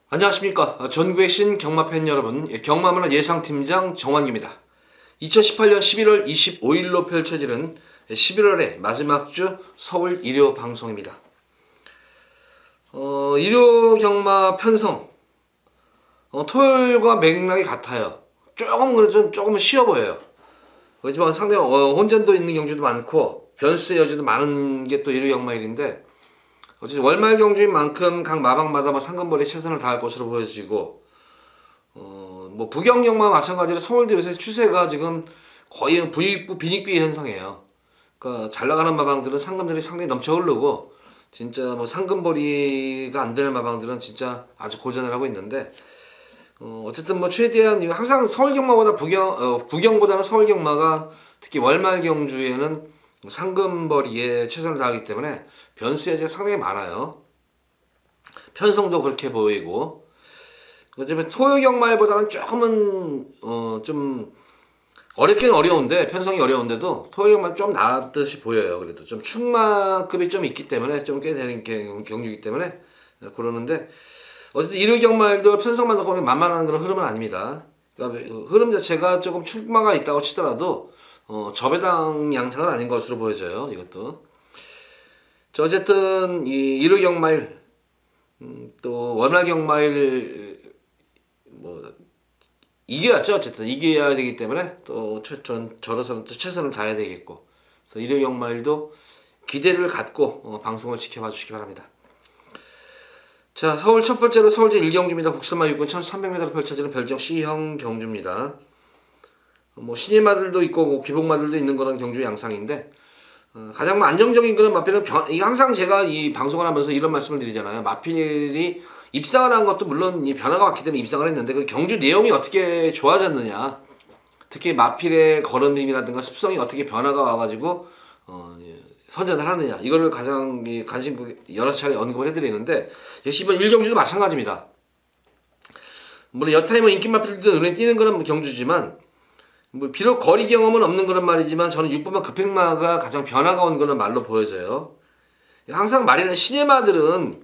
안녕하십니까. 전국의 신경마팬 여러분, 경마문화 예상팀장 정환규입니다. 2018년 11월 25일로 펼쳐지는 11월의 마지막 주 서울 일요 방송입니다. 일요 경마 편성, 토요일과 맥락이 같아요. 조금은 쉬워 보여요. 그렇지만 상당히 혼전도 있는 경주도 많고 변수의 여지도 많은 게 또 일요 경마일인데, 어쨌든 월말 경주인 만큼 각 마방마다 상금벌이에 최선을 다할 것으로 보여지고, 부경 경마 마찬가지로 서울도 요새 추세가 지금 거의 부익부 빈익비 현상이에요. 그러니까 잘 나가는 마방들은 상금들이 상당히 넘쳐 흐르고, 진짜 상금벌이가 안 되는 마방들은 진짜 아주 고전을 하고 있는데, 어쨌든 최대한 항상 서울 경마보다 부경보다는 서울 경마가 특히 월말 경주에는 상금벌이에 최선을 다하기 때문에 변수 여지가 상당히 많아요. 편성도 그렇게 보이고, 어차피 토요 경마보다는 조금은 좀 어렵긴 어려운데, 편성이 어려운데도 토요 경마 좀 나았듯이 보여요. 그래도 좀 축마급이 좀 있기 때문에 좀 꽤 되는 경주이기 때문에 그러는데, 어쨌든 일요 경마도 편성만 놓고 보면 만만한 그런 흐름은 아닙니다. 그러니까 흐름 자체가 조금 축마가 있다고 치더라도 저배당 양상은 아닌 것으로 보여져요. 이것도. 어쨌든 이 일요 경마일, 또 월말 경마일 이겨야죠. 어쨌든 이겨야 되기 때문에 또 저로서는 또 최선을 다해야 되겠고, 그래서 일요 경마일도 기대를 갖고 방송을 지켜봐 주시기 바랍니다. 자, 서울 첫 번째로 서울제 1경주입니다. 국산마 6군 1300m로 펼쳐지는 별정 C형 경주입니다. 신예마들도 있고 기복마들도 있는 그런 경주 양상인데, 가장 안정적인 그런 마필은 항상 제가 이 방송을 하면서 이런 말씀을 드리잖아요. 마필이 입상을 한 것도 물론 이 변화가 왔기 때문에 입상을 했는데, 그 경주 내용이 어떻게 좋아졌느냐, 특히 마필의 걸음힘이라든가 습성이 어떻게 변화가 와가지고 선전을 하느냐, 이거를 가장 관심 여러 차례 언급을 해드리는데, 역시 이번 1경주도 마찬가지입니다. 물론 여타임은 인기 마필들도 눈에 띄는 그런 경주지만, 비록 거리 경험은 없는 그런 말이지만, 저는 6번마 급행마가 가장 변화가 온 그런 말로 보여져요. 항상 말이는 신예마들은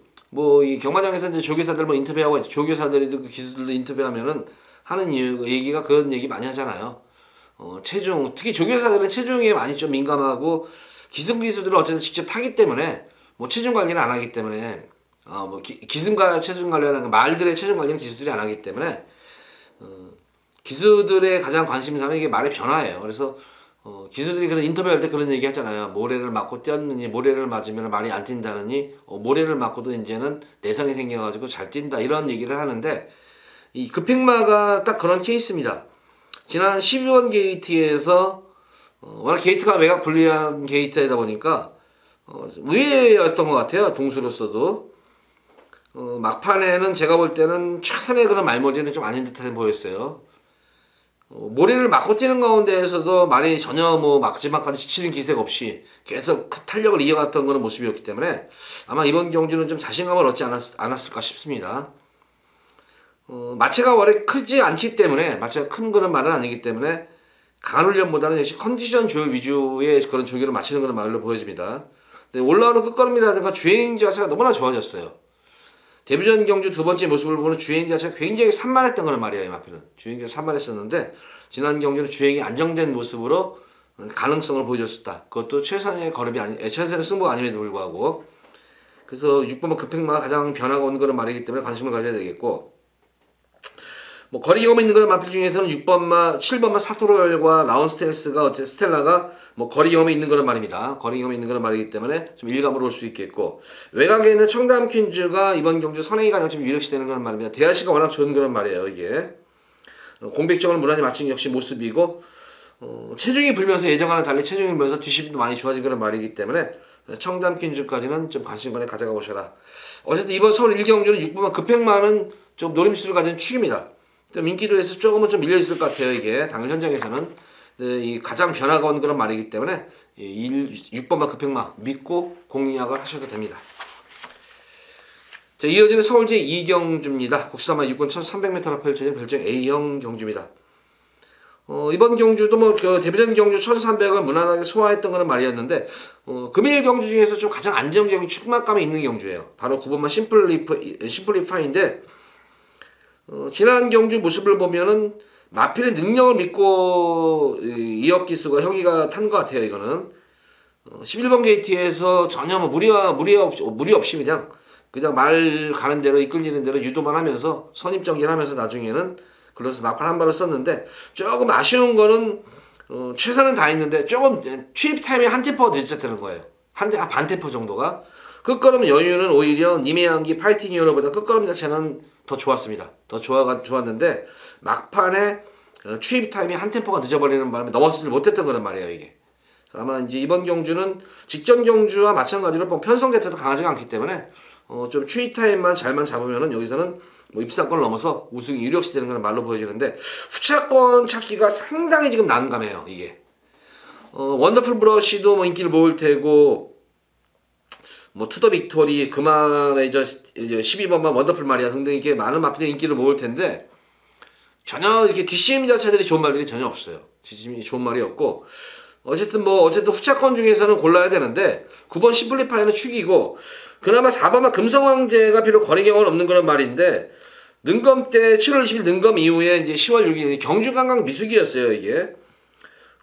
이 경마장에서 이제 조교사들 인터뷰하고, 조교사들이도 그 기수들도 인터뷰하면은 하는 얘기가 그런 얘기 많이 하잖아요. 체중, 특히 조교사들은 체중에 많이 좀 민감하고, 기승기수들은 어쨌든 직접 타기 때문에 체중 관리는 안 하기 때문에, 기승과 체중 관리하는 말들의 체중 관리는 기수들이 안 하기 때문에, 기수들의 가장 관심사는 이게 말의 변화예요. 그래서 기수들이 그런 인터뷰할 때 그런 얘기 하잖아요. 모래를 맞고 뛰었느니, 모래를 맞으면 말이 안 뛴다느니, 모래를 맞고도 이제는 내성이 생겨가지고 잘 뛴다, 이런 얘기를 하는데, 이 급행마가 딱 그런 케이스입니다. 지난 12번 게이트에서 워낙 게이트가 외곽 불리한 게이트이다 보니까 의외였던 것 같아요. 동수로서도. 막판에는 제가 볼 때는 최선의 그런 말머리는 좀 아닌 듯해 보였어요. 모래를 맞고 뛰는 가운데에서도 말이 전혀 마지막까지 지치는 기색 없이 계속 탄력을 이어갔던 그런 모습이었기 때문에, 아마 이번 경주는 좀 자신감을 얻지 않았을까 싶습니다. 마체가 원래 크지 않기 때문에, 마체가 큰 그런 말은 아니기 때문에 강한 훈련보다는 역시 컨디션 조율 위주의 그런 조기를 마치는 그런 말로 보여집니다. 근데 올라오는 끝걸음이라든가 주행 자세가 너무나 좋아졌어요. 데뷔전 경주 두 번째 모습을 보면 주행 자체가 굉장히 산만했던 그런 말이에요. 이 마필은 주행 자체가 산만했었는데, 지난 경주는 주행이 안정된 모습으로 가능성을 보여줬었다. 그것도 최선의 최선의 승부가 아님에도 불구하고. 그래서 6번마 급행마가 가장 변화가 온 그런 말이기 때문에 관심을 가져야 되겠고, 거리 경험 있는 그런 마필 중에서는 6번마, 7번마 사토로열과 라운스텔스가 스텔라가 거리 경험이 있는 그런 말입니다. 거리 경험이 있는 그런 말이기 때문에 좀 일감으로 올 수 있겠고, 외곽에 있는 청담 퀸즈가 이번 경주 선행이 가장 좀 유력시 되는 그런 말입니다. 대하시가 워낙 좋은 그런 말이에요. 이게 공백적으로 무난히 마친 역시 모습이고, 체중이 불면서 예전과는 달리 체중이 불면서 뒷심도 많이 좋아진 그런 말이기 때문에 청담 퀸즈까지는 좀 관심권에 가져가 보셔라. 어쨌든 이번 서울 1경주는 6번마 급행마는 좀 노림수를 가진 축입니다. 인기도에서 조금은 좀 밀려있을 것 같아요. 이게 당일 현장에서는 이 가장 변화가 온 그런 말이기 때문에 6번마 급행마 믿고 공략을 하셔도 됩니다. 자, 이어지는 서울제 2경주입니다. 국산마 6군 1300m로 펼쳐진 별정 A형 경주입니다. 이번 경주도 데뷔전 경주 1300을 무난하게 소화했던 그런 말이었는데, 금일 경주 중에서 좀 가장 안정적인 축막감이 있는 경주예요. 바로 9번마 심플리파인데, 지난 경주 모습을 보면은 마필의 능력을 믿고 이업 기수가 형이가 탄 것 같아요. 이거는 11번 게이트에서 전혀 뭐 무리 없이 그냥 말 가는 대로 이끌리는 대로 유도만 하면서 선입정진하면서 나중에는 그래서 막판 한 발을 썼는데 조금 아쉬운 거는 최선은 다했는데 조금 취입 타임이 한 템포가 늦었다는 거예요. 반 템포 정도가. 끝걸음 여유는 오히려 님의 향기 파이팅 히어로보다 끝걸음 자체는 더 좋았습니다. 더 좋았는데 막판에 취입 타임이 한 템포가 늦어버리는 바람에 넘어서지 못했던 거란 말이에요 이게. 그래서 아마 이제 이번 경주는 직전 경주와 마찬가지로 편성 자체도 강하지가 않기 때문에 좀 취입 타임만 잘만 잡으면은 여기서는 뭐 입상권을 넘어서 우승이 유력시 되는 건 말로 보여지는데 후차권 찾기가 상당히 지금 난감해요 이게. 원더풀 브러쉬도 뭐 인기를 모을 테고 뭐 투더 빅토리 그마 메이저 12번만 원더풀 마리아 등등 이렇게 많은 마필의 인기를 모을 텐데 전혀 이렇게 뒷심 자체들이 좋은 말들이 전혀 없어요. 뒷심이 좋은 말이 없고 어쨌든 후차권 중에서는 골라야 되는데 9번 심플리파이는 축이고 그나마 4번만 금성황제가 비록 거리 경험은 없는 그런 말인데 능검 때 7월 20일 능검 이후에 이제 10월 6일 경주관광 미숙이었어요 이게.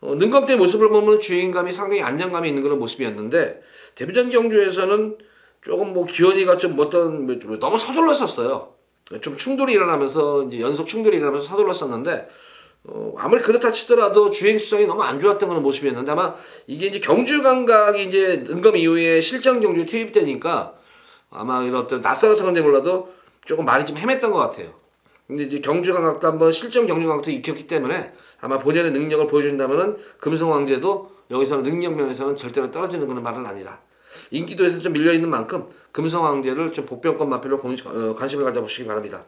능검 때 모습을 보면 주행감이 상당히 안정감이 있는 그런 모습이었는데 데뷔전 경주에서는 조금 뭐 기현이가 좀 너무 서둘렀었어요. 좀 충돌이 일어나면서 이제 연속 충돌이 일어나면서 서둘렀었는데 아무리 그렇다 치더라도 주행 수성이 너무 안 좋았던 그런 모습이었는데 아마 이게 이제 경주 감각이 이제 능검 이후에 실전 경주에 투입되니까 아마 이런 어떤 낯설어서 그런지 몰라도 조금 많이 좀 헤맸던 것 같아요. 근데 이제 경주 감각도 한번 실전 경주 감각도 익혔기 때문에 아마 본연의 능력을 보여준다면은 금성황제도 여기서는 능력 면에서는 절대로 떨어지는 그런 말은 아니다. 인기도에서 좀 밀려 있는 만큼 금성황제를 좀 복병권 마필로 관심을 가져보시기 바랍니다.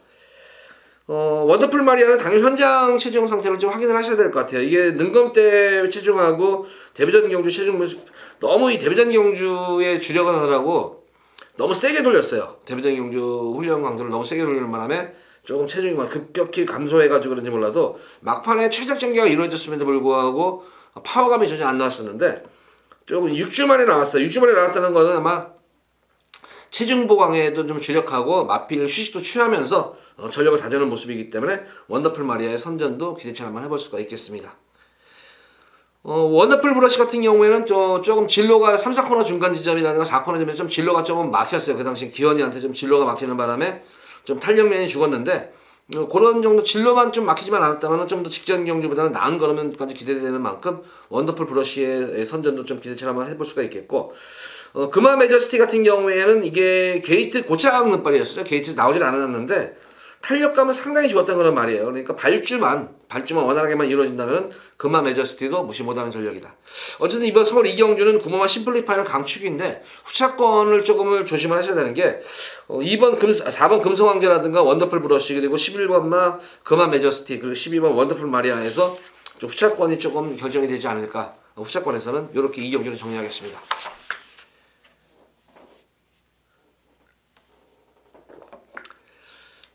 원더풀 마리아는 당연히 현장 체중 상태를 좀 확인을 하셔야 될 것 같아요. 이게 능검 때 체중하고 데뷔전 경주 체중 너무 이 데뷔전 경주에 주력을 하느라고 너무 세게 돌렸어요. 데뷔전 경주 훈련 강도를 너무 세게 돌리는 바람에 조금 체중이 막 급격히 감소해가지고 그런지 몰라도 막판에 최적 전개가 이루어졌음에도 불구하고 파워감이 전혀 안 나왔었는데 조금 6주 만에 나왔어요. 6주 만에 나왔다는 거는 아마 체중 보강에도 좀 주력하고 마필 휴식도 취하면서 전력을 다져는 모습이기 때문에 원더풀 마리아의 선전도 기대치 한번 해볼 수가 있겠습니다. 원더풀 브러쉬 같은 경우에는 조금 진로가 3, 4코너 중간 지점이라든가 4코너 지점에 좀 진로가 조금 막혔어요. 그 당시 기현이한테 좀 진로가 막히는 바람에 좀 탄력면이 죽었는데 그런 정도 진로만 좀 막히지만 않았다면 좀 더 직전 경주보다는 나은 걸음면까지 기대되는 만큼 원더풀 브러쉬의 선전도 좀 기대치 한번 해볼 수가 있겠고 금화 메저스티 같은 경우에는 이게 게이트 고착 눈발이었어요. 게이트에서 나오질 않았는데 탄력감은 상당히 좋았던 그런 말이에요. 그러니까 발주만 원활하게만 이루어진다면 금화 메저스티도 무시 못하는 전력이다. 어쨌든 이번 서울 이경주는 9번마 심플리파이는 강축인데 후차권을 조금을 조심을 하셔야 되는 게 4번 금성황제라든가 원더풀 브러쉬 그리고 11번마 금화 메저스티 그리고 12번 원더풀 마리아에서 좀 후차권이 조금 결정이 되지 않을까. 후차권에서는 이렇게 이경주를 정리하겠습니다.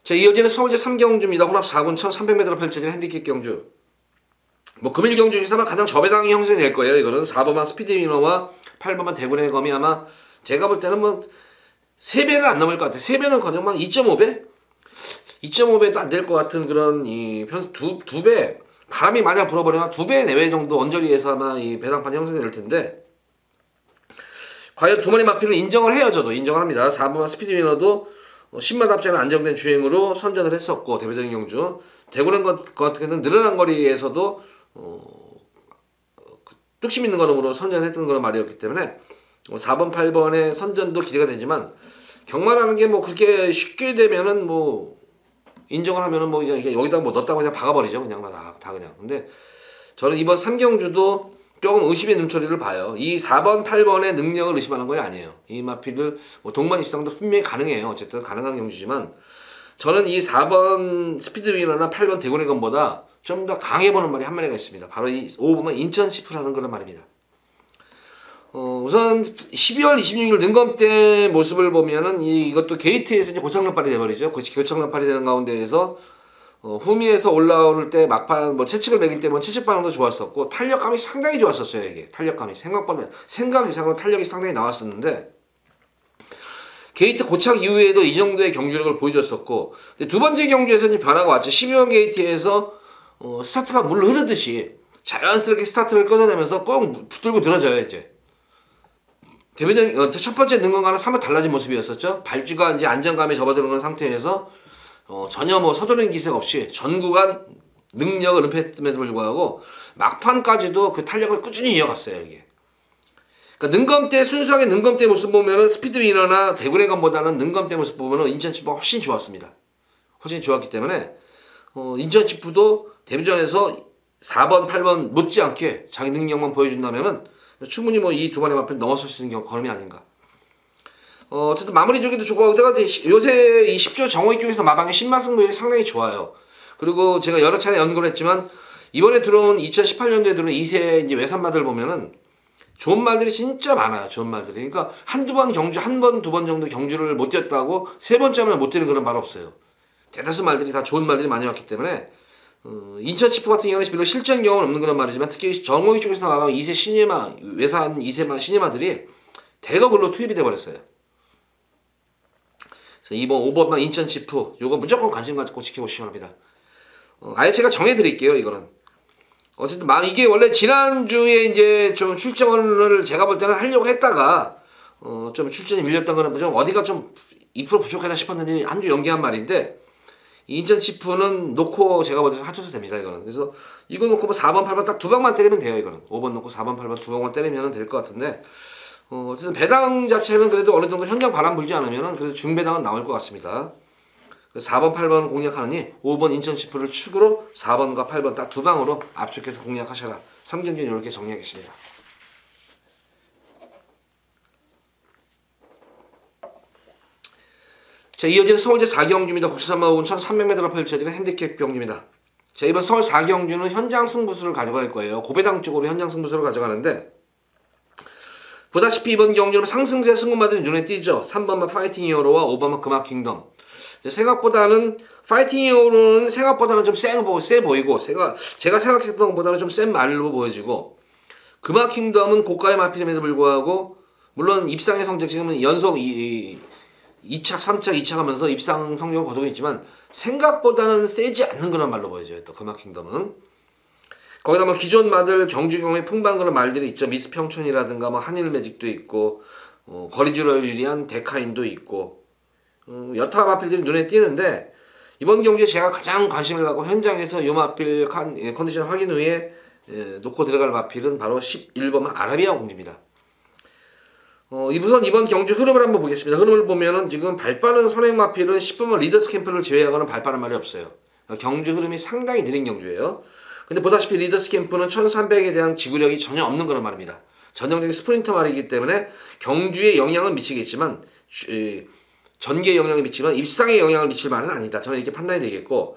자, 이어지는 서울제 3경주입니다. 혼합 4군 1300m로 펼쳐지는 핸디캡 경주. 뭐 금일 경주 중에서 가장 저배당이 형성이 될 거예요. 이거는 4번만 스피드 위너와 8번만 대군의 검이 아마 제가 볼 때는 뭐 3배는 안 넘을 것 같아요. 3배는 거정만 2.5배? 2.5배도 안 될 것 같은 그런 두 배 바람이 만약 불어버리면 2배 내외 정도 언저리에서 아마 이 배당판이 형성이 될 텐데 과연 두 마리 마필은 인정을 해요. 저도 인정을 합니다. 4번만 스피드 위너도 10만 합체는 안정된 주행으로 선전을 했었고 대표적인 경주 대구는 것 같은 경우는 늘어난 거리에서도 뚝심 있는 걸음으로 선전했던 그런 말이었기 때문에 4번 8번의 선전도 기대가 되지만 경마라는 게 뭐 그렇게 쉽게 되면은 뭐 인정을 하면은 뭐 그냥 여기다 뭐 넣었다고 그냥 박아버리죠. 그냥 다 그냥. 근데 저는 이번 3경주도 조금 의심의 눈초리를 봐요. 이 4번, 8번의 능력을 의심하는 거 아니에요. 이 마필을 뭐 동반 입상도 분명히 가능해요. 어쨌든 가능한 경주지만 저는 이 4번 스피드 위너나 8번 대군의 검보다 좀 더 강해보는 말이 한 마리가 있습니다. 바로 이 5번만 인천 시프라는 그런 말입니다. 우선 12월 26일 능검 때 모습을 보면은 이것도 게이트에서 이제 고착력발이 돼버리죠. 고착력발이 되는 가운데에서 후미에서 올라올 때 막판 뭐 채찍을 매길 때면 채찍 반응도 좋았었고 탄력감이 상당히 좋았었어요. 이게 탄력감이 생각 이상으로 탄력이 상당히 나왔었는데 게이트 고착 이후에도 이 정도의 경주력을 보여줬었고, 근데 두 번째 경주에서 이제 변화가 왔죠. 12번 게이트에서 스타트가 물 흐르듯이 자연스럽게 스타트를 끊어내면서 꼭 붙들고 늘어져요. 이제 대표적인 첫 번째 능건과는 사뭇 달라진 모습이었었죠. 발주가 이제 안정감에 접어드는 상태에서 전혀 뭐 서두르는 기색 없이 전 구간 능력을 은폐했음에도 불구하고 막판까지도 그 탄력을 꾸준히 이어갔어요. 이게. 그러니까 능검대 순수하게 능검대 모습 보면은 스피드 위너나 대구레건보다는 능검대 모습 보면은 인천치프가 훨씬 좋았습니다. 훨씬 좋았기 때문에 인천치프도 데뷔전에서 4번, 8번 못지않게 자기 능력만 보여준다면은 충분히 뭐 이 두 번의 마필 넘어설 수 있는 걸음이 아닌가. 어쨌든 마무리 주기도 좋고, 요새 이 10조 정호익 쪽에서 마방의 신마 승부율이 상당히 좋아요. 그리고 제가 여러 차례 연구를 했지만 이번에 들어온 2018년도에 들어온 2세 이제 외산마들 보면은 좋은 말들이 진짜 많아요. 좋은 말들이. 그러니까 한두 번 경주, 한 번, 두 번 정도 경주를 못 뛰었다고 세 번째 하면 못 뛰는 그런 말 없어요. 대다수 말들이 다 좋은 말들이 많이 왔기 때문에 인천치프 같은 경우는 별로 실전 경험은 없는 그런 말이지만 특히 정호익 쪽에서 나가면 2세 시네마, 외산 2세 시네마들이 대거 글로 투입이 돼버렸어요. 그래서 이번 5번만 인천치프 요거 무조건 관심 갖고 지켜보시기 바랍니다. 아예 제가 정해드릴게요. 이거는 어쨌든 이게 원래 지난주에 이제 좀 출전을 제가 볼 때는 하려고 했다가 좀 출전이 밀렸던 거는 좀 어디가 좀 2% 부족하다 싶었는데 한 주 연기한 말인데, 인천치프는 놓고 제가 볼 때 합쳐서 됩니다. 이거는. 그래서 이거 놓고 뭐 4번 8번 딱 두 방만 때리면 돼요. 이거는 5번 놓고 4번 8번 두 방만 때리면 될 것 같은데, 어쨌든 배당 자체는 그래도 어느 정도 현장 바람 불지 않으면 그래도 중배당은 나올 것 같습니다. 4번, 8번 공략하느니 5번 인천치프를 축으로 4번과 8번 딱 두 방으로 압축해서 공략하셔라. 3경기는 이렇게 정리하겠습니다. 자, 이어지는 서울제 4경주입니다. 국수산마옥은 1300m가 펼쳐지는 핸디캡 경주입니다. 자, 이번 서울 4경주는 현장 승부수를 가져갈 거예요. 고배당 쪽으로 현장 승부수를 가져가는데, 보다시피 이번 경주는 상승세 승부마들이 눈에 띄죠. 3번만 파이팅 히어로와 5번만 금화 킹덤. 생각보다는 파이팅 히어로는 생각보다는 좀 세 보이고, 제가 생각했던 것보다는 좀 센 말로 보여지고, 금화 킹덤은 고가의 마필임에도 불구하고 물론 입상의 성적 지금은 연속 2착, 3착, 2착 하면서 입상 성적을 거두고 있지만 생각보다는 세지 않는 그런 말로 보여져요. 또 금화 킹덤은 거기다 뭐 기존 마들 경주 경험에 풍부한 그런 말들이 있죠. 미스 평촌이라든가 뭐 한일 매직도 있고 거리주로 유리한 데카인도 있고 여타 마필들이 눈에 띄는데, 이번 경기에 제가 가장 관심을 갖고 현장에서 이 마필 컨디션 확인 후에 놓고 들어갈 마필은 바로 11번 아라비아 공주입니다. 우선 이번 경주 흐름을 한번 보겠습니다. 흐름을 보면은 지금 발빠른 선행 마필은 10번만 리더스 캠프를 제외하고는 발빠른 말이 없어요. 경주 흐름이 상당히 느린 경주예요. 근데 보다시피 리더스 캠프는 1300에 대한 지구력이 전혀 없는 그런 말입니다. 전형적인 스프린터 말이기 때문에 경주에 영향은 미치겠지만 전개에 영향을 미치지만 입상에 영향을 미칠 말은 아니다. 저는 이렇게 판단이 되겠고,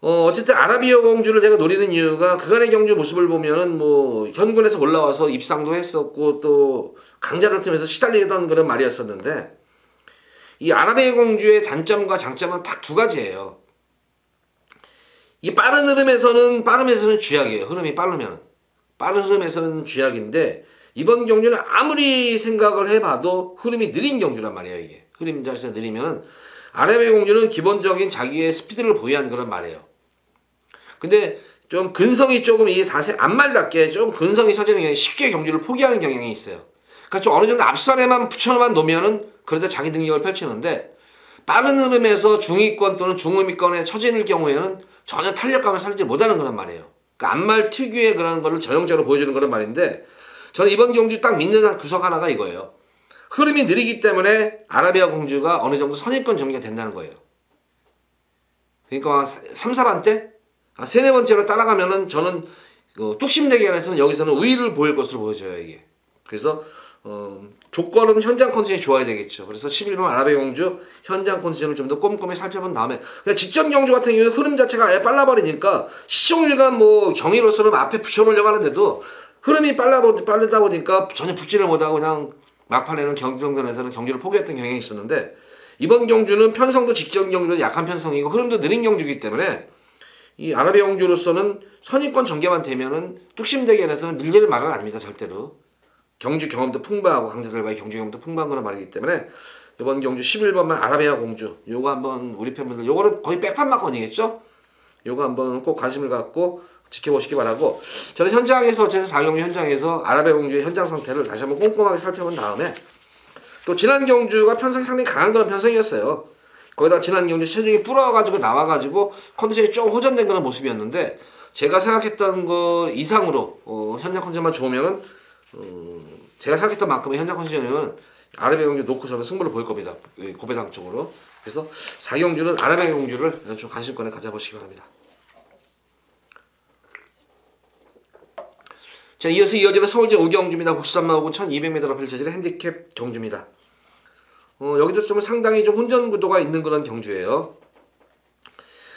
어쨌든 아라비아 공주를 제가 노리는 이유가 그간의 경주 모습을 보면은 뭐 현군에서 올라와서 입상도 했었고 또 강자들 틈에서 시달리던 그런 말이었었는데, 이 아라비아 공주의 단점과 장점은 딱 두 가지예요. 이 빠른 흐름에서는 쥐약이에요. 흐름이 빠르면 빠른 흐름에서는 쥐약인데, 이번 경주는 아무리 생각을 해봐도 흐름이 느린 경주란 말이에요. 이게 흐름 자체가 느리면은 아라비아 공주는 기본적인 자기의 스피드를 보유한 그런 말이에요. 근데 좀 근성이 조금 이 4세 안말답게 좀 근성이 서지는 경향이 쉽게 경주를 포기하는 경향이 있어요. 그러니까 좀 어느 정도 앞선에만 붙여만 놓으면은 그래도 자기 능력을 펼치는데, 빠른 흐름에서 중위권 또는 중후위권에 처지는 경우에는 전혀 탄력감을 살지 못하는 그런 말이에요. 그러니까 안말 특유의 그런 거를 전형적으로 보여주는 그런 말인데, 저는 이번 경주 딱 믿는 구석 하나가 이거예요. 흐름이 느리기 때문에 아라비아 공주가 어느 정도 선입권 정리가 된다는 거예요. 그러니까 3, 4반 때? 3, 4번째로 따라가면은 저는 뚝심 대결에서는 여기서는 우위를 보일 것으로 보여져요. 이게. 그래서 조건은 현장 컨디션이 좋아야 되겠죠. 그래서 11번 아라비아 공주 현장 컨디션을 좀 더 꼼꼼히 살펴본 다음에, 그냥 직전 경주 같은 경우는 흐름 자체가 아예 빨라버리니까 시종일관 뭐 경위로서는 앞에 붙여놓으려고 하는데도 흐름이 빠르다 보니까 전혀 붙지를 못하고 그냥 막판에는 경성전에서는 경주를 포기했던 경향이 있었는데, 이번 경주는 편성도 직전 경주도 약한 편성이고 흐름도 느린 경주이기 때문에 이 아라비아 공주로서는 선입권 전개만 되면은 뚝심 대결에서는 밀리는 말은 아닙니다. 절대로. 경주 경험도 풍부하고 강자들과의 경주 경험도 풍부한 거란 말이기 때문에 이번 경주 11번만 아라비아 공주. 요거 한번 우리 팬분들 요거는 거의 백판 막건이겠죠? 요거 한번 꼭 관심을 갖고 지켜보시기 바라고, 저는 현장에서 어쨌든 4경주 현장에서 아라비아 공주의 현장 상태를 다시 한번 꼼꼼하게 살펴본 다음에, 또 지난 경주가 편성이 상당히 강한 그런 편성이었어요. 거기다 지난 경주 체중이 불어가지고 나와가지고 컨디션이 좀 호전된 그런 모습이었는데, 제가 생각했던 거 이상으로 현장 컨디션만 좋으면은 제가 생각했던 만큼의 현장 컨디션이면 아라비아 공주 놓고 저는 승부를 볼 겁니다. 고배당 쪽으로. 그래서 4경주는 아라비아 공주를 좀 관심권에 가져보시기 바랍니다. 자, 이어서 이어지는 서울제 5경주입니다. 93만원 1200m로 펼쳐지는 핸디캡 경주입니다. 여기도 좀 상당히 좀 혼전 구도가 있는 그런 경주예요.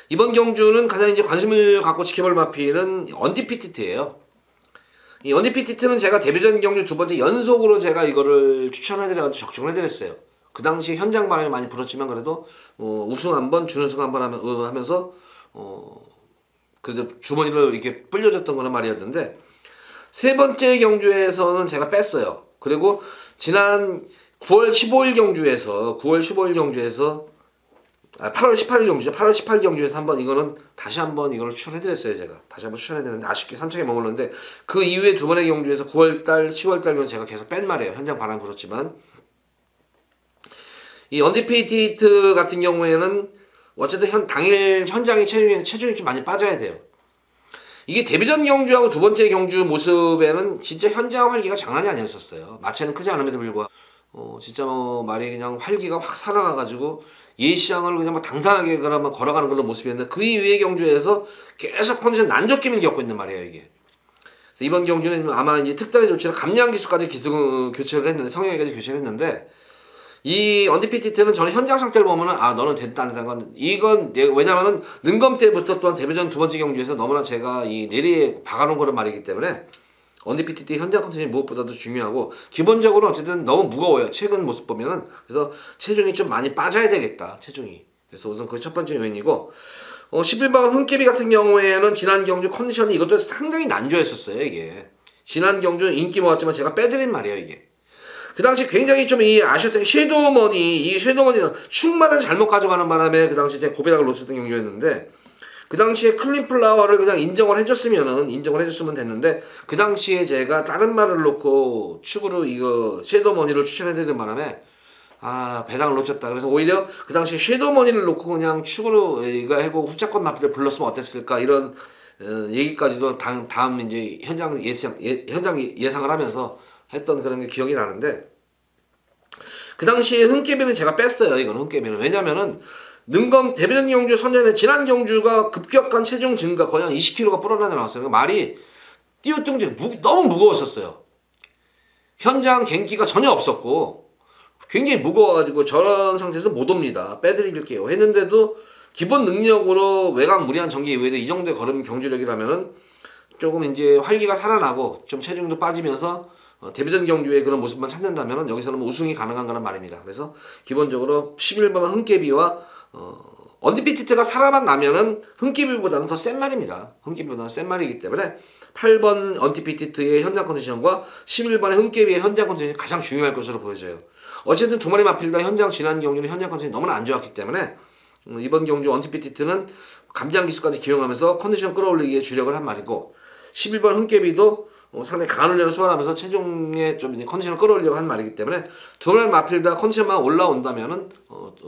이번 경주는 가장 이제 관심을 갖고 지켜볼 마필은 언디피티트예요. 이 언디피티트는 제가 데뷔전 경주 두 번째 연속으로 제가 이거를 추천해드려가지고 적중을 해드렸어요. 그 당시 현장 바람이 많이 불었지만 그래도 우승 한 번, 준우승 한 번 하면서 그래도 주머니를 이렇게 불려줬던 그런 말이었는데, 세 번째 경주에서는 제가 뺐어요. 그리고 지난 9월 15일 경주에서 8월 18일 경주죠. 8월 18일 경주에서 한번 이거는 다시 한번 이걸 추천해드렸어요. 제가 다시 한번 추천해드렸는데 아쉽게 3차에 머물렀는데, 그 이후에 두 번의 경주에서 9월달, 10월달면 제가 계속 뺀 말이에요. 현장 바람 불었지만, 이 언디피티트 같은 경우에는 어쨌든 당일 현장의 체중이 좀 많이 빠져야 돼요. 이게 데뷔전 경주하고 두 번째 경주 모습에는 진짜 현장 활기가 장난이 아니었었어요. 마체는 크지 않음에도 불구하고 진짜 말이 그냥 활기가 확 살아나가지고 예시장을 그냥 막 당당하게 그나마 걸어가는 그런 모습이었는데, 그 이후의 경주에서 계속 컨디션 난조낌을 겪고 있는 말이에요, 이게. 그래서 이번 경주는 아마 이제 특단의 조치로 감량 기수까지 교체를 했는데, 성형외까지 교체를 했는데, 이 언디피티트는 저는 현장 상태를 보면은 너는 됐다는 건, 이건 왜냐면은 능검 때부터 또한 데뷔전 두 번째 경주에서 너무나 제가 이 내리에 박아놓은 거란 말이기 때문에 언디피티트 현장 컨디션이 무엇보다도 중요하고, 기본적으로 어쨌든 너무 무거워요. 최근 모습 보면은. 그래서 체중이 좀 많이 빠져야 되겠다, 체중이. 그래서 우선 그게 첫 번째 요인이고, 11번 흥깨비 같은 경우에는 지난 경주 컨디션이 이것도 상당히 난조했었어요, 이게. 지난 경주 인기 모았지만 제가 빼드린 말이에요, 이게. 그 당시 굉장히 좀 아쉬웠던 게 섀도우머니, 섀도우머니가 충만을 잘못 가져가는 바람에 그 당시 제가 고배당을 놓쳤던 경주였는데, 그 당시에 클린플라워를 그냥 인정을 해줬으면 됐는데, 그 당시에 제가 다른 말을 놓고 축으로 이거 섀도우머니를 추천해드리는 바람에 배당을 놓쳤다. 그래서 오히려 그 당시에 섀도우머니를 놓고 그냥 축으로 이거 하고 후차권 마필을 불렀으면 어땠을까, 이런 얘기까지도 다음 이제 현장 예상을 하면서 했던 그런 게 기억이 나는데, 그 당시에 흥깨비는 제가 뺐어요. 이건 흥깨비는. 왜냐면은 능검 데뷔전 경주 선전에 지난 경주가 급격한 체중 증가, 거의 한 20kg가 불어나게 나왔어요. 말이 띄우뚱 너무 무거웠었어요. 현장 gen기가 전혀 없었고 굉장히 무거워가지고 저런 상태에서 못 옵니다. 빼드릴게요 했는데도 기본 능력으로 외곽 무리한 전개 이후에도 이 정도의 걸음 경주력이라면은 조금 이제 활기가 살아나고 좀 체중도 빠지면서 데뷔전 경주의 그런 모습만 찾는다면 여기서는 우승이 가능한 거란 말입니다. 그래서 기본적으로 11번 흥깨비와 언디피티트가 살아만 나면은 흥깨비보다는 더 센 말입니다. 흥깨비보다는 센 말이기 때문에 8번 언디피티트의 현장 컨디션과 11번의 흥깨비의 현장 컨디션이 가장 중요할 것으로 보여져요. 어쨌든 두 마리 마필 다 지난 경주는 현장 컨디션이 너무나 안 좋았기 때문에 이번 경주 언디피티트는 감장 기수까지 기용하면서 컨디션 끌어올리기에 주력을 한 말이고, 11번 흥깨비도 상당히 강한 훈련을 소화하면서 체중에 좀 이제 컨디션을 끌어올리려고 한 말이기 때문에 두 마리 마필 다 컨디션만 올라온다면은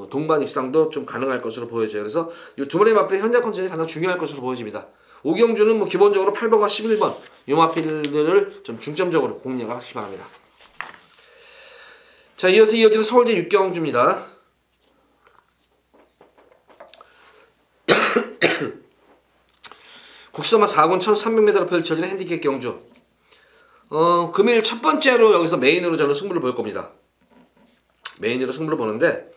동반 입상도 좀 가능할 것으로 보여져요. 그래서 이 두 마리 마필의 현장 컨디션이 가장 중요할 것으로 보여집니다. 오경주는 뭐 기본적으로 8번과 11번 이 마필들을 좀 중점적으로 공략을 하시기 바랍니다. 자, 이어서 이어지는 서울대 6경주입니다. 국수마 4군 1300m로 펼쳐지는 핸디캡 경주. 금일 첫 번째로 여기서 메인으로 저는 승부를 볼 겁니다. 메인으로 승부를 보는데,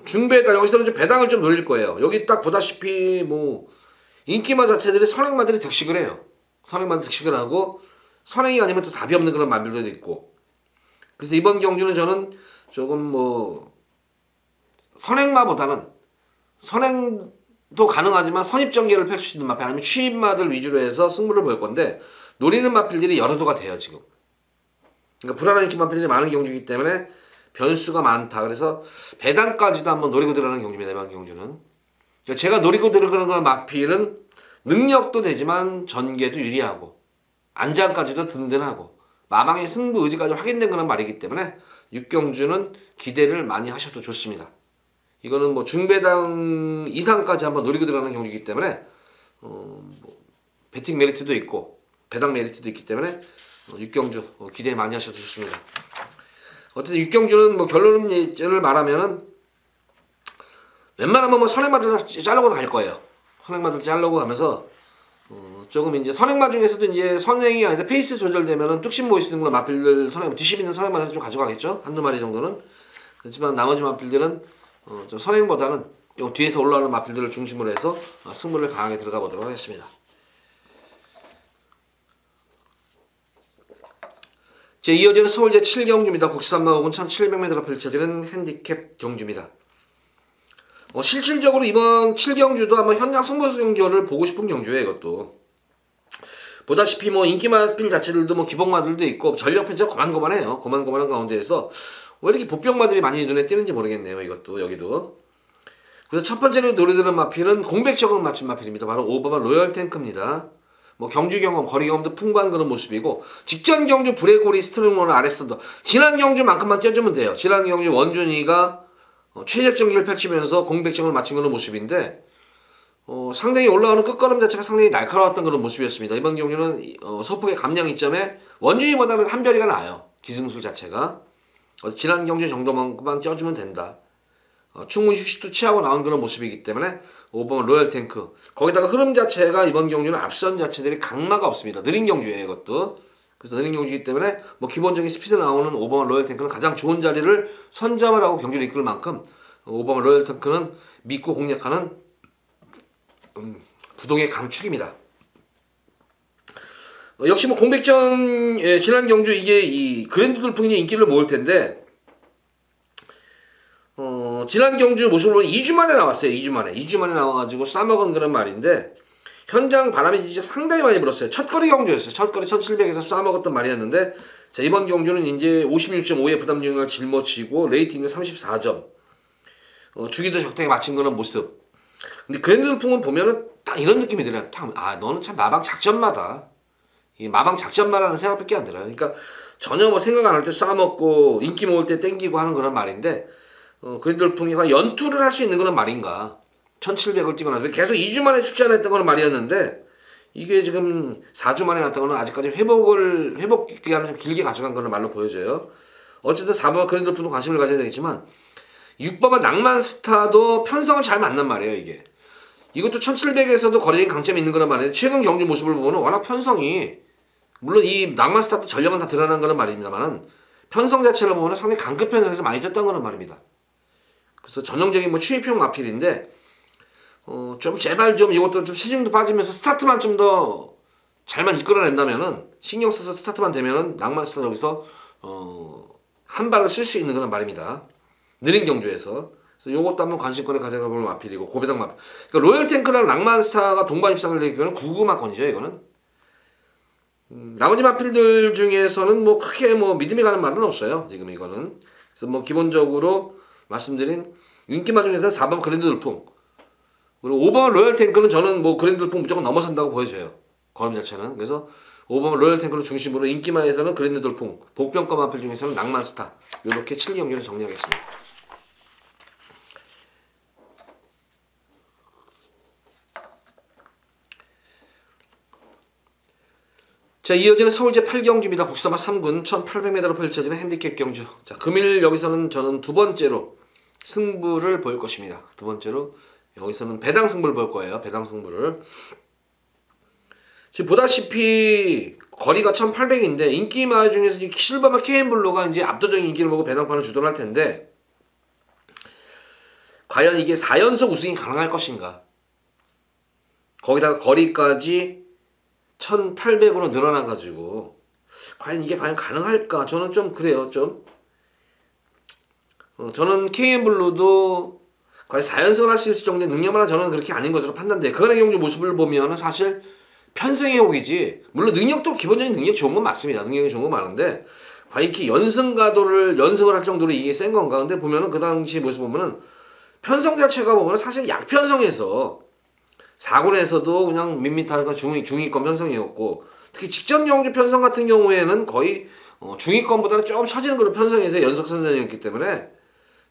중배당, 여기서는 좀 배당을 좀 노릴 거예요. 여기 딱 보다시피 인기마 자체들이 선행마들이 득식을 해요. 선행마들 득식을 하고, 선행이 아니면 또 답이 없는 그런 마들도 있고. 그래서 이번 경주는 저는 조금 선행마보다는 선행도 가능하지만 선입전개를 펼칠 수 있는 마필, 아니면 취입마들 위주로 해서 승부를 볼 건데, 노리는 마필들이 여러 도가 돼요, 지금. 그러니까 불안한 인기 마필들이 많은 경주이기 때문에 변수가 많다. 그래서 배당까지도 한번 노리고 들어가는 경주입니다. 이번 경주는. 제가 노리고 들어가는 마필은 능력도 되지만 전개도 유리하고 안장까지도 든든하고 마방의 승부 의지까지 확인된 그런 말이기 때문에 6경주는 기대를 많이 하셔도 좋습니다. 이거는 뭐 중배당 이상까지 한번 노리고 들어가는 경주이기 때문에 뭐 배팅 메리트도 있고 배당 메리트도 있기 때문에 6경주 기대 많이 하셔도 좋습니다. 어쨌든 6경주는 뭐 결론을 말하면은 웬만하면 뭐 선행마들 자르고 갈 거예요. 선행마들 자르고 하면서 조금 이제 선행마 중에서도 이제 선행이 아니다 페이스 조절되면은 뚝심 모일 수 있는 그런 마필들 선행 뒷심 있는 선행마들을 좀 가져가겠죠. 한두 마리 정도는. 그렇지만 나머지 마필들은 좀 선행보다는 좀 뒤에서 올라오는 마필들을 중심으로 해서 승부를 강하게 들어가 보도록 하겠습니다. 제 이어지는 서울제 7경주입니다. 국산마 혹은 1700m로 펼쳐지는 핸디캡 경주입니다. 실질적으로 이번 7경주도 한번 현장 승부 경주를 보고 싶은 경주예요. 이것도 보다시피 뭐 인기마필 자체들도 뭐 기복마들도 있고 전력 편차가 고만고만해요. 고만고만한 가운데에서 왜 이렇게 보병마들이 많이 눈에 띄는지 모르겠네요. 이것도 여기도. 그래서 첫 번째로 노리드는 마필은 공백적으로 맞춘 마필입니다. 바로 5번 로열 탱크입니다. 뭐 경주 경험, 거리 경험도 풍부한 그런 모습이고 직전 경주 브레고리 스트링로는 아레스턴더 지난 경주만큼만 쪄주면 돼요. 지난 경주 원준이가 최적 경기를 펼치면서 공백점을 맞춘 그런 모습인데 상당히 올라오는 끝걸음 자체가 상당히 날카로웠던 그런 모습이었습니다. 이번 경주는 소폭의 감량 이점에 원준이보다는 한 별이가 나아요. 기승술 자체가. 지난 경주 정도만큼만 쪄주면 된다. 충분히 휴식도 취하고 나온 그런 모습이기 때문에 5번 로열 탱크 거기다가 흐름 자체가 이번 경주는 앞선 자체들이 강마가 없습니다. 느린 경주예요. 이것도. 그래서 느린 경주이기 때문에 뭐 기본적인 스피드 나오는 5번 로열 탱크는 가장 좋은 자리를 선점을 하고 경주를 이끌 만큼 5번 로열 탱크는 믿고 공략하는 부동의 강축입니다. 역시 뭐 공백전 지난 경주 이게 이 그랜드 돌풍이 인기를 모을 텐데 지난 경주 모습을 보면 2주 만에 나왔어요. 2주 만에 나와가지고 싸먹은 그런 말인데 현장 바람이 진짜 상당히 많이 불었어요. 첫거리 경주였어요. 첫거리 1700에서 싸먹었던 말이었는데 자 이번 경주는 이제 56.5의 부담 중을 짊어지고 레이팅은 34점 주기도 적당히 맞춘 그런 모습. 근데 그랜드 돌풍은 보면은 딱 이런 느낌이 들어요. 너는 참 마방 작전마다 이 마방 작전마라는 생각밖에 안 들어요. 그러니까 전혀 뭐 생각 안 할 때 싸먹고 인기 모을 때 땡기고 하는 그런 말인데 그랜드 돌풍이 연투를 할 수 있는 그런 말인가. 1700을 찍어놨는데 계속 2주 만에 출전을 했던 건 말이었는데 이게 지금 4주 만에 났던 거는 아직까지 회복 기간을 좀 길게 가져간 거는 말로 보여져요. 어쨌든 4번 그랜드 돌풍도 관심을 가져야 되겠지만 6번은 낭만 스타도 편성을 잘 맞는 말이에요. 이것도 1700에서도 거리적인 강점이 있는 거란 말이에요. 최근 경주 모습을 보면 워낙 편성이 물론 이 낭만 스타도 전력은 다 드러난 거란 말입니다만은 편성 자체를 보면 상당히 강급 편성에서 많이 졌던 거란 말입니다. 그래서 전형적인 뭐 추입형 마필인데 좀 제발 좀 이것도 좀 체중도 빠지면서 스타트만 좀 더 잘만 이끌어낸다면은 신경 써서 스타트만 되면은 낭만 스타 여기서 한 발을 쓸 수 있는 그런 말입니다. 느린 경주에서. 그래서 요것도 한번 관심권에 가져가 볼 마필이고 고배당 마필. 그러니까 로열 탱크랑 낭만 스타가 동반 입상을 되기에는 구구마건이죠 이거는. 나머지 마필들 중에서는 뭐 크게 뭐 믿음이 가는 말은 없어요 지금 이거는. 그래서 뭐 기본적으로 말씀드린 인기마 중에서는 4번 그랜드 돌풍 그리고 5번 로열 탱크는 저는 뭐 그랜드 돌풍 무조건 넘어선다고 보여져요 걸음 자체는. 그래서 5번 로열 탱크를 중심으로 인기마에서는 그랜드 돌풍 복병과 마필 중에서는 낭만 스타 이렇게 7경기를 정리하겠습니다. 자 이어지는 서울제 8경주입니다. 국사마 3군 1800m로 펼쳐지는 핸디캡 경주. 자 금일 여기서는 저는 두 번째로 승부를 볼 것입니다. 두 번째로 여기서는 배당 승부를 볼 거예요. 배당 승부를. 지금 보다시피 거리가 1800인데 인기마 중에서 실버마 KM블루가 이제 압도적인 인기를 보고 배당판을 주도할 텐데 과연 이게 4연속 우승이 가능할 것인가. 거기다가 거리까지 1800으로 늘어나가지고 과연 이게 가능할까. 저는 좀 그래요. 저는 KM블루도 과연 4연승을 할 수 있을 정도의 능력만 저는 그렇게 아닌 것으로 판단돼요. 그간의 경주 모습을 보면 사실 편승의 혹이지 물론 능력도 기본적인 능력이 좋은 건 맞습니다. 능력이 좋은 건 많은데 과연 이렇게 연승을 할 정도로 이게 센 건가? 근데 보면은 그 당시 모습 보면은 편성 자체가 보면은 사실 약편성에서 4군에서도 그냥 밋밋하니까 중위권 편성이었고, 특히 직전 경주 편성 같은 경우에는 거의 중위권보다는 조금 처지는 그런 편성에서 연속 선전이었기 때문에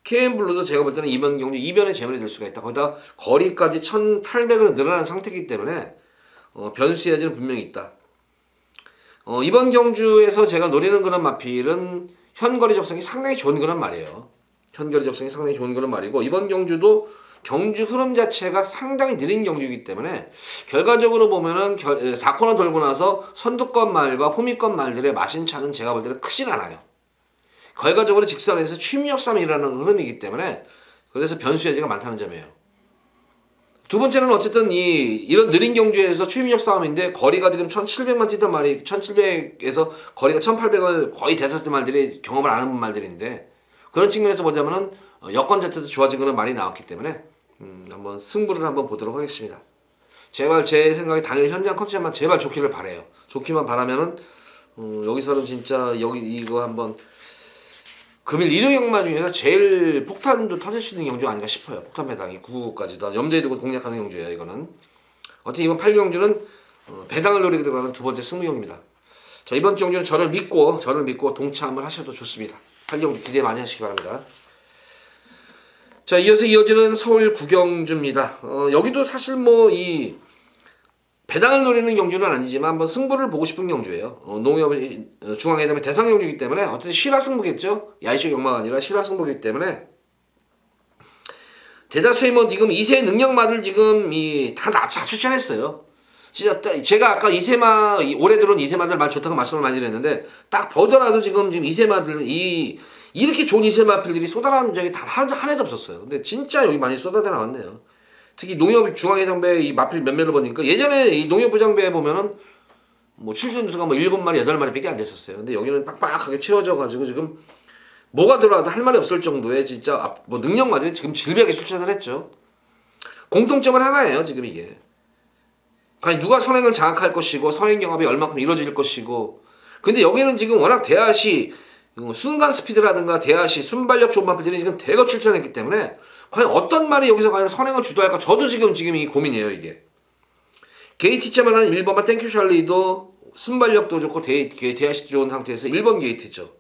KM블루도 제가 볼 때는 이번 경주 이변의 재물이 될 수가 있다. 거기다 거리까지 1800으로 늘어난 상태이기 때문에 변수 여지는 분명히 있다. 이번 경주에서 제가 노리는 그런 마필은 현거리 적성이 상당히 좋은 그런 말이에요. 현거리 적성이 상당히 좋은 그런 말이고, 이번 경주도 경주 흐름 자체가 상당히 느린 경주이기 때문에 결과적으로 보면은 4코너 돌고 나서 선두권 말과 후미권 말들의 마신차는 제가 볼 때는 크진 않아요. 결과적으로 직선에서 취임력 싸움이 일어나는 흐름이기 때문에 그래서 변수 여지가 많다는 점이에요. 두 번째는 어쨌든 이런 느린 경주에서 취임력 싸움인데 거리가 지금 1700만 뛰던 말이 1700에서 거리가 1800을 거의 대다수 말들이 경험을 안 하는 말들인데, 그런 측면에서 보자면은 여건 자체도 좋아진 그런 말이 나왔기 때문에 한번 승부를 한번 보도록 하겠습니다. 제발 제 생각에 당일 현장 컨디션만 제발 좋기를 바래요. 좋기만 바라면은 여기서는 진짜 이거 한번 금일 일요 경마 중에서 제일 폭탄도 터질 수 있는 경주 아닌가 싶어요. 폭탄 배당이 9구까지도 염두에 두고 공략하는 경주예요. 이거는 어떻게 이번 8경주는 배당을 노리게 들어가는 두 번째 승부경입니다. 자, 이번 경주는 저를 믿고 동참을 하셔도 좋습니다. 8경주 기대 많이 하시기 바랍니다. 자, 이어서 이어지는 서울 구경주입니다. 여기도 사실 이 배당을 노리는 경주는 아니지만 한번 승부를 보고 싶은 경주예요. 농협 중앙회담의 대상 경주이기 때문에 어쨌든 실화 승부겠죠. 야이쇼 경마가 아니라 실화 승부이기 때문에 대다수의 지금 2세 능력마들 지금 다 추천했어요. 진짜 제가 아까 올해 들어온 2세마들 말 좋다고 말씀을 많이 드렸는데, 딱 보더라도 지금 2세마들 이렇게 좋은 2세마필들이 쏟아나온 적이 단 한 해도 없었어요. 근데 진짜 여기 많이 쏟아져 나왔네요. 특히 농협 중앙회장배 이 마필 몇몇을 보니까 예전에 이 농협부장배에 보면은 출전수가 7마리 8마리 밖에 안 됐었어요. 근데 여기는 빡빡하게 채워져 가지고 지금 뭐가 들어와도 할 말이 없을 정도의 진짜 능력마들이 지금 질비하게 출전을 했죠. 공통점은 하나예요. 지금 이게 과연 누가 선행을 장악할 것이고 선행 경합이 얼마큼 이루어질 것이고, 근데 여기는 지금 워낙 대하시 순간 스피드라든가 대하시 순발력 좋은 마필들이 지금 대거 출전했기 때문에 과연 어떤 말이 여기서 과연 선행을 주도할까, 저도 지금 이 고민이에요. 이게 게이트차만 하는 1번만 땡큐 샬리도 순발력도 좋고 대하시 좋은 상태에서 1번 게이트죠.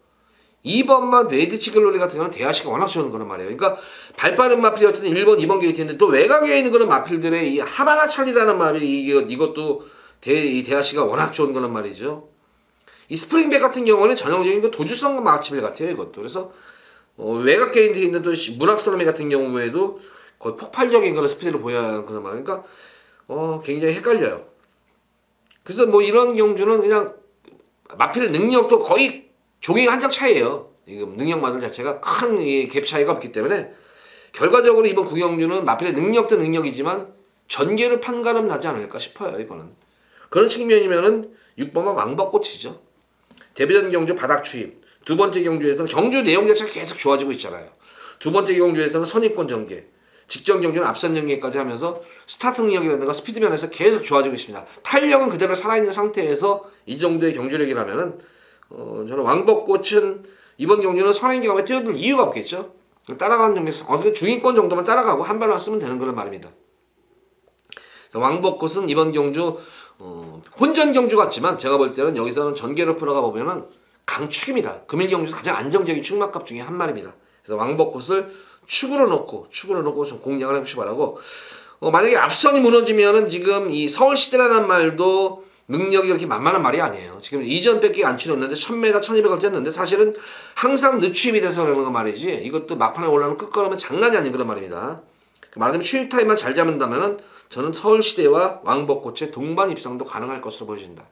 2번만 베이드치글로리 같은 경우는 대하시가 워낙 좋은 그런 말이에요. 그러니까 발빠른 마필이 어쨌든 1번, 2번 게이트인데 또 외곽에 있는 그런 마필들의 이 하바나 찰리라는 마필이 이것도 대하시가 워낙 좋은 그런 말이죠. 이 스프링백 같은 경우는 전형적인 그 도주성 마치빌 같아요. 이것도. 그래서 외곽 게이트에 있는 또 문학스러미 같은 경우에도 거의 폭발적인 그런 스피드를 보여야 하는 그런 말. 그러니까 굉장히 헷갈려요. 그래서 이런 경주는 그냥 마필의 능력도 거의 종이 한 장 차이예요. 지금 능력마들 자체가 큰 갭 차이가 없기 때문에 결과적으로 이번 구경주는 마필의 능력도 능력이지만 전개를 판가름 나지 않을까 싶어요. 이거는 그런 측면이면은 6번만 왕벚꽃이죠. 데뷔전 경주 바닥 추임, 두 번째 경주에서는 경주 내용 자체가 계속 좋아지고 있잖아요. 두 번째 경주에서는 선입권 전개, 직전 경주는 앞선 전개까지 하면서 스타트 능력이라든가 스피드 면에서 계속 좋아지고 있습니다. 탄력은 그대로 살아있는 상태에서 이 정도의 경주력이라면은 저는 왕벚꽃은 이번 경주는 선행 경험에 뛰어들 이유가 없겠죠. 따라가는 경기에서 어떻게 중위권 정도만 따라가고 한 발만 쓰면 되는 그런 말입니다. 왕벚꽃은 이번 경주 혼전 경주 같지만 제가 볼 때는 여기서는 전개를 풀어가 보면은 강축입니다. 금일 경주 가장 안정적인 축막값 중에 한 마리입니다. 그래서 왕벚꽃을 축으로 놓고 좀 공략을 해보시기 바라고, 만약에 앞선이 무너지면은 지금 이 서울시대라는 말도 능력이 그렇게 만만한 말이 아니에요. 지금 이전 뺏기 안 치렀는데 1000m, 1200을 뛰었는데 사실은 항상 늦추임이 돼서 그러는 거 말이지, 이것도 막판에 올라오는 끝걸음은 장난이 아닌 그런 말입니다. 말하자면 추임 타임만 잘 잡는다면은 저는 서울시대와 왕벚꽃의 동반 입상도 가능할 것으로 보여진다.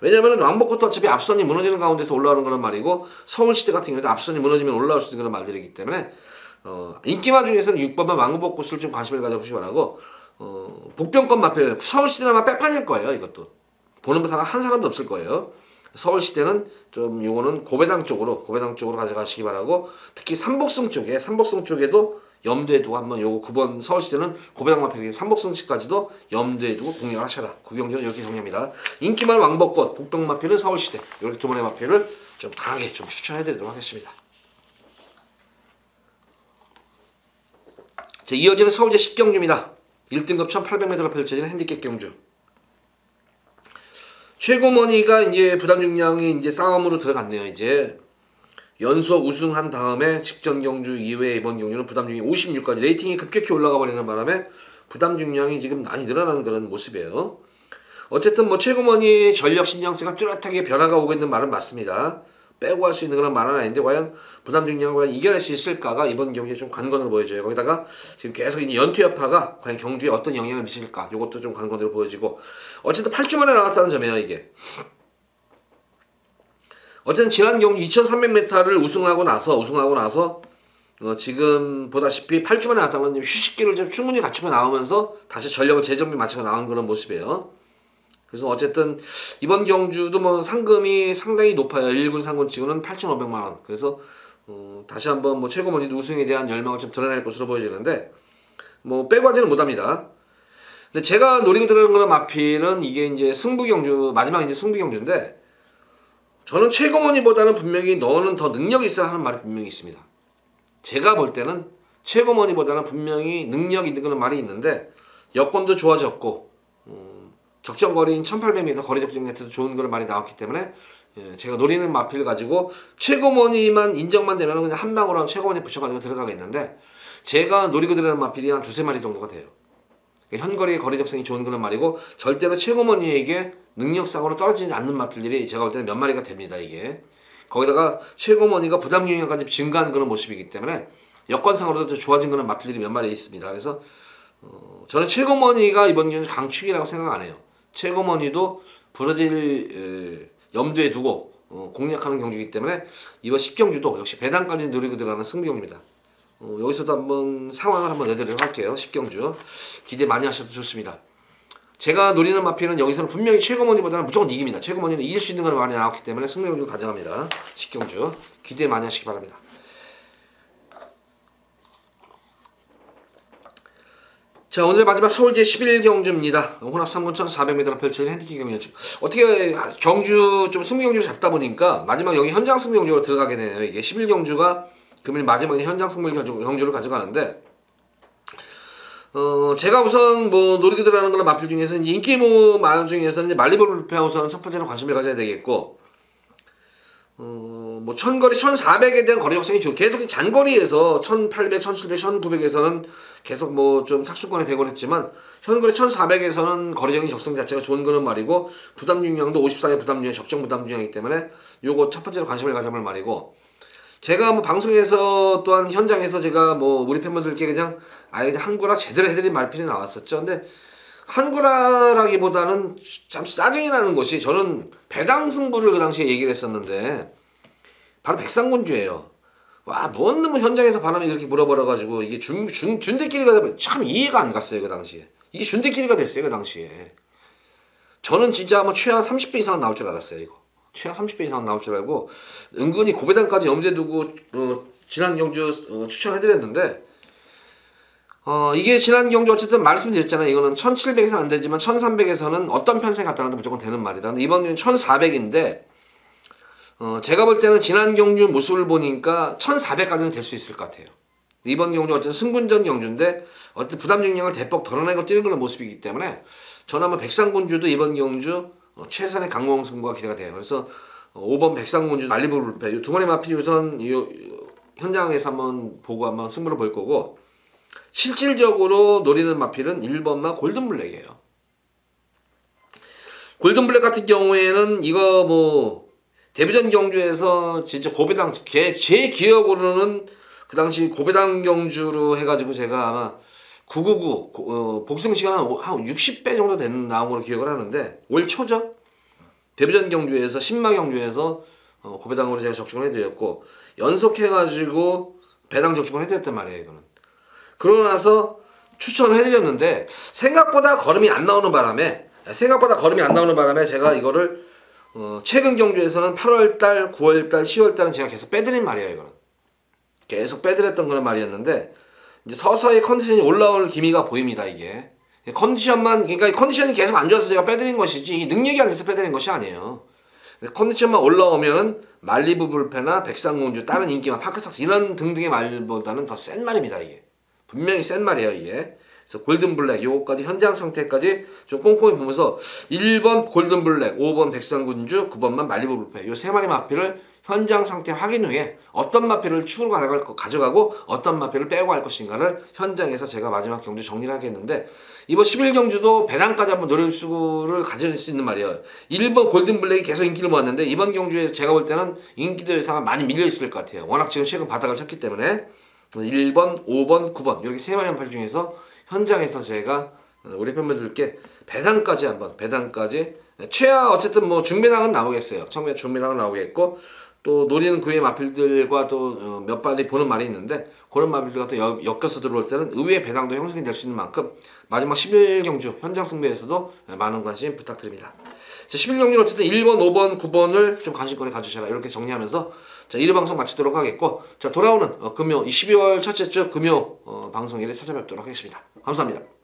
왜냐면은 왕벚꽃도 어차피 앞선이 무너지는 가운데서 올라오는 그런 말이고, 서울시대 같은 경우도 앞선이 무너지면 올라올 수 있는 그런 말들이기 때문에 인기마 중에서는 6번만 왕벚꽃을 좀 관심을 가져보시기 바라고, 복병권 마필 서울시대는 빼판일 거예요. 이것도 보는 사람 한 사람도 없을 거예요. 서울시대는 좀 요거는 고배당 쪽으로 가져가시기 바라고, 특히 삼복승 쪽에도 염두에 두고 한번 요거 9번 서울시대는 고배당 마필 삼복승치까지도 염두에 두고 공략을 하셔라. 구경전은 이렇게 정리합니다. 인기만 왕벚꽃, 복병 마필은 서울시대 이렇게 두 번의 마필을 좀 강하게 좀 추천해드리도록 하겠습니다. 자, 이어지는 서울제 10경주입니다. 1등급 1800m로 펼쳐지는 핸디캡 경주. 최고머니가 이제 부담 중량이 이제 싸움으로 들어갔네요. 이제 연속 우승한 다음에 직전 경주 이외에 이번 경주는 부담 중량이 56까지 레이팅이 급격히 올라가 버리는 바람에 부담 중량이 지금 많이 늘어나는 그런 모습이에요. 어쨌든 뭐 최고머니 전력 신장세가 뚜렷하게 변화가 오고 있는 말은 맞습니다. 빼고 할 수 있는 그런 말은 아닌데 과연 부담 중량을 이겨낼 수 있을까가 이번 경기에 좀 관건으로 보여져요. 거기다가 지금 계속 이제 연투 여파가 과연 경주에 어떤 영향을 미칠까 이것도 좀 관건으로 보여지고 어쨌든 8주 만에 나왔다는 점이에요. 이게 어쨌든 지난 경주 2300m를 우승하고 나서 지금 보다시피 8주 만에 나왔다는 건 휴식기를 좀 충분히 갖추고 나오면서 다시 전력을 재정비 맞춰서 나온 그런 모습이에요. 그래서 어쨌든 이번 경주도 뭐 상금이 상당히 높아요. 1군 상금 치고는 8,500만원. 그래서 다시 한번 뭐 최고머니도 우승에 대한 열망을 좀 드러낼 것으로 보여지는데 뭐 빼고 하지는 못합니다. 근데 제가 노리고 들어가는 거는 마필은 이게 이제 승부 경주 마지막 이제 승부 경주인데 저는 최고머니보다는 분명히 너는 더 능력이 있어야 하는 말이 분명히 있습니다. 제가 볼 때는 최고머니보다는 분명히 능력 있는 그런 말이 있는데 여건도 좋아졌고 적정거리인 1800m 거리 적정 네트도 좋은 그런 말이 나왔기 때문에 제가 노리는 마필을 가지고 최고머니만 인정만 되면 그냥 한 방으로 최고머니 붙여가지고 들어가겠는데 제가 노리고 들어가는 마필이 한 두세 마리 정도가 돼요. 현거리의 거리 적성이 좋은 그런 말이고 절대로 최고머니에게 능력상으로 떨어지지 않는 마필들이 제가 볼 때는 몇 마리가 됩니다. 이게 거기다가 최고머니가 부담 영향까지 증가하는 그런 모습이기 때문에 여건상으로도 좋아진 그런 마필들이 몇 마리 있습니다. 그래서 저는 최고머니가 이번 경기 강축이라고 생각 안 해요. 최고머니도 부러질 염두에 두고 공략하는 경주이기 때문에 이번 10경주도 역시 배당까지 노리고 들어가는 승부경주입니다. 여기서도 한번 상황을 한번 내드리도록 할게요. 10경주 기대 많이 하셔도 좋습니다. 제가 노리는 마필은 여기서는 분명히 최고머니보다는 무조건 이깁니다. 최고머니는 이길 수 있는 걸 많이 나왔기 때문에 승부경주 가져갑니다. 10경주 기대 많이 하시기 바랍니다. 자, 오늘 마지막 서울제 11경주입니다. 혼합 3군 1400m로 펼쳐진 핸디캡 경주. 어떻게 경주 좀 승부경주를 잡다 보니까 마지막 여기 현장 승부경주로 들어가게 되네요. 이게 11경주가 그러면 마지막에 현장 승부경주를 가져가는데 제가 우선 뭐 노리고 들어가는 거나 마필 중에서 이제 인기 많은 중에서는 이제 말리볼페 우선 첫 번째로 관심을 가져야 되겠고 뭐 천거리 1400에 대한 거리 적성이 좋고 계속 잔거리에서 1800, 1700, 1900에서는 계속 뭐 좀 착수권이 되곤 했지만 현거리 1400에서는 거리적인 적성 자체가 좋은 그런 말이고 부담 중량도 54의 부담 중량 적정 부담 중량이기 때문에 요거 첫 번째로 관심을 가져볼 말이고 제가 뭐 방송에서 또한 현장에서 제가 뭐 우리 팬분들께 그냥 아예 한구라 제대로 해드린 말필이 나왔었죠. 근데 한구라라기보다는 참 짜증이 나는 것이 저는 배당 승부를 그 당시에 얘기를 했었는데 바로 백상군주예요. 와, 뭔 놈의 현장에서 바람이 그렇게 불어버려가지고 이게 준대끼리가 되면 참 이해가 안 갔어요. 그 당시에 이게 준대끼리가 됐어요. 그 당시에 저는 진짜 뭐 최하 30배 이상 나올 줄 알았어요. 이거 최하 30배 이상 나올 줄 알고 은근히 고배당까지 염두에 두고 지난 경주 추천해드렸는데 이게 지난 경주 어쨌든 말씀드렸잖아요. 이거는 1700에서 안 되지만 1300에서는 어떤 편세 갖다 놔도 무조건 되는 말이다. 근데 이번 경주는 1400인데 제가 볼 때는 지난 경주 모습을 보니까 1400까지는 될 수 있을 것 같아요. 이번 경주 어쨌든 승군전 경주인데 어쨌든 부담 중량을 대폭 덜어내고 뛰는 그런 모습이기 때문에 저는 아마 백상군주도 이번 경주 최선의 강공 승부가 기대가 돼요. 그래서 5번 백상군주 말리볼페 이 두 마리 마필 우선 현장에서 한번 보고 한번 승부를 볼 거고 실질적으로 노리는 마필은 1번마 골든블랙이에요. 골든블랙 같은 경우에는 이거 뭐 데뷔전 경주에서 진짜 고배당 제 기억으로는 그 당시 고배당 경주로 해가지고 제가 아마 999 복승 시간 한 60배 정도 나온 걸로 기억을 하는데 올 초죠. 데뷔전 경주에서 신마 경주에서 고배당으로 제가 적중을 해드렸고 연속해가지고 배당 적중을 해드렸단 말이에요. 이거는 그러고 나서 추천을 해드렸는데 생각보다 걸음이 안 나오는 바람에 제가 이거를 최근 경주에서는 8월달, 9월달, 10월달은 제가 계속 빼드린 말이에요. 이거는 계속 빼드렸던 그런 말이었는데 이제 서서히 컨디션이 올라올 기미가 보입니다. 이게 컨디션만, 그러니까 컨디션이 계속 안 좋아서 제가 빼드린 것이지 능력이 안 돼서 빼드린 것이 아니에요. 컨디션만 올라오면은 말리부 불패나 백상공주, 다른 인기만 파크삭스 이런 등등의 말보다는 더 센 말입니다. 이게 분명히 센 말이에요. 이게 그래서 골든블랙 요거까지 현장 상태까지 좀 꼼꼼히 보면서 1번 골든블랙, 5번 백상군주, 9번만 말리부 불패 요 세 마리 마필을 현장 상태 확인 후에 어떤 마필을 축으로 가져가고 어떤 마필을 빼고 할 것인가를 현장에서 제가 마지막 경주 정리를 하겠는데, 이번 11경주도 배당까지 한번 노려수를 가질 수 있는 말이에요. 1번 골든블랙이 계속 인기를 모았는데 이번 경주에 제가 볼 때는 인기도에서 많이 밀려있을 것 같아요. 워낙 지금 최근 바닥을 쳤기 때문에 1번, 5번, 9번 이렇게 세 마리 마필 중에서 현장에서 제가 우리 팬분들께 배당까지 최하 어쨌든 뭐 중배당은 나오겠어요. 처음에 중배당은 나오겠고, 또 노리는 구의 마필들과 또 몇 발이 보는 말이 있는데, 그런 마필들과 또 엮여서 들어올 때는 의외의 배당도 형성이 될 수 있는 만큼 마지막 11경주 현장 승부에서도 많은 관심 부탁드립니다. 자, 11경주는 어쨌든 1번, 5번, 9번을 좀 관심권에 가주셔라 이렇게 정리하면서 자, 1회 방송 마치도록 하겠고, 자, 돌아오는 금요 12월 첫째 주 금요 방송일에 찾아뵙도록 하겠습니다. 감사합니다.